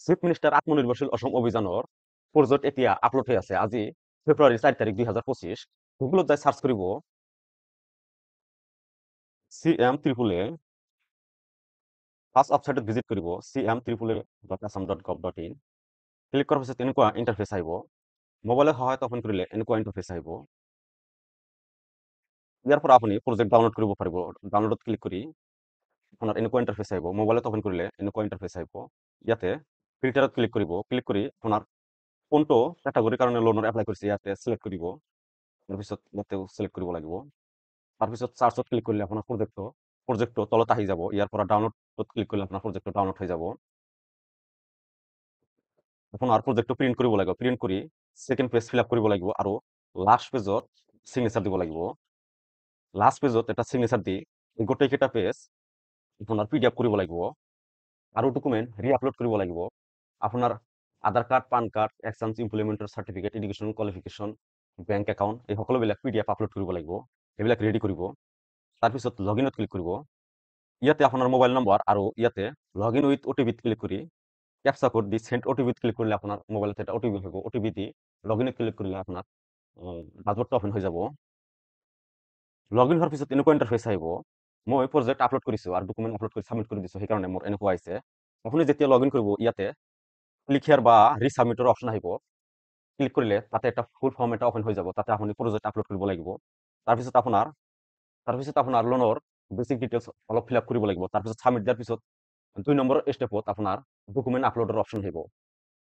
chief minister আত্মনিৰ্ভৰশীল অসম অভিযানৰ project এতিয়া আপলোড হৈ আছে আজি ফেব্ৰুৱাৰী 4 তাৰিখ 2025 গুগলত যাই সাৰ্চ কৰিব CM triple A ফাৰ্স্ট ওয়েবসাইটত ভিজিট কৰিব cm.assam.gov.in ক্লিক কৰাৰ পিছত এনেকুৱা ইন্টাৰফেস আহিব মোবাইলৰ সহায়ত ওপেন কৰিলে এনেকুৱা ইন্টাৰফেস আহিব ইয়াৰ পৰা আপুনি প্ৰজেক্ট ডাউনলোড কৰিব পাৰিব ডাউনলোডত ক্লিক কৰি আপোনাৰ এনেকুৱা ইন্টাৰফেস আহিব মোবাইলত ওপেন কৰিলে এনেকুৱা ইন্টাৰফেস আহিব ইয়াতে ফিল্টাৰত ক্লিক কৰিব ক্লিক কৰি আপোনাৰ কোনটো ক্যাটাগৰীৰ কাৰণে লোনৰ এপ্লাই কৰিছে ইয়াতে সিলেক্ট কৰিব তাৰপিছত ইয়াতে সিলেক্ট কৰিব লাগিব তাৰপিছত সাৰ্চত ক্লিক কৰিলে আপোনাৰ প্ৰজেক্টটো তলত আহি যাব ইয়াৰ পৰা ডাউনলোডত ক্লিক কৰিলে আপোনাৰ প্ৰজেক্টটো ডাউনলোড হৈ যাব আপোনাৰ প্ৰজেক্টটো প্ৰিন্ট কৰিব লাগিব প্ৰিন্ট কৰি সেকেন্ড পেজ ফিল আপ কৰিব লাগিব আৰু লাষ্ট পেজত সিগনেচাৰ দিব লাগিব লাষ্ট পেজত এটা সিগনেচাৰ দি গোটেইকেইটা পেজ আপোনাৰ পিডিএফ কৰিব লাগিব আৰু ডকুমেন্ট ৰি-আপলোড কৰিব লাগিব আপোনাৰ Aadhaar card PAN card exchange ইমপ্লিমেন্টৰ certificate education qualification bank account এই সকলোবিলাক পিডিএফ আপলোড কৰিব লাগিব এইবিলাক ৰেডি কৰিব তাৰপিছত লগইনত ক্লিক কৰিব ইয়াতে আপোনাৰ মোবাইল নম্বৰ আৰু ইয়াতে লগইন উইথ ওটিপিত ক্লিক কৰি ক্যাপচা কোড দি সেন্ড ওটিপিত ক্লিক কৰিলে আপোনাৰ মোবাইলত এটা ওটিপি হ'ব ওটিপি দি লগইনত ক্লিক কৰিলে আপোনাৰ পাসওয়াৰ্ডটা ওপেন হৈ যাব লগইন হোৱাৰ পিছত এনেকুৱা ইন্টাৰফেস আহিব মই প্ৰজেক্ট আপলোড কৰিছো আৰু ডকুমেন্ট আপলোড কৰি সাবমিট কৰি দিছো সেইকাৰণে মোৰ এনেকুৱা আহিছে আপুনি যেতিয়া লগইন কৰিব ইয়াতে ক্লিক হিয়াৰ বা ৰিসাবমিটৰ অপশন আহিব ক্লিক কৰিলে তাতে এটা ফুল ফৰ্ম এটা ওপেন হৈ যাব তাতে আপুনি প্ৰজেক্ট আপলোড কৰিব লাগিব তাৰপিছত আপোনাৰ লোনৰ বেসিক ডিটেইলস অলপ ফিল আপ কৰিব লাগিব তাৰপিছত সাবমিট দিয়াৰ পিছত 2 নম্বৰ স্টেপত আপোনাৰ ডকুমেন্ট আপলোডৰ অপশন আহিব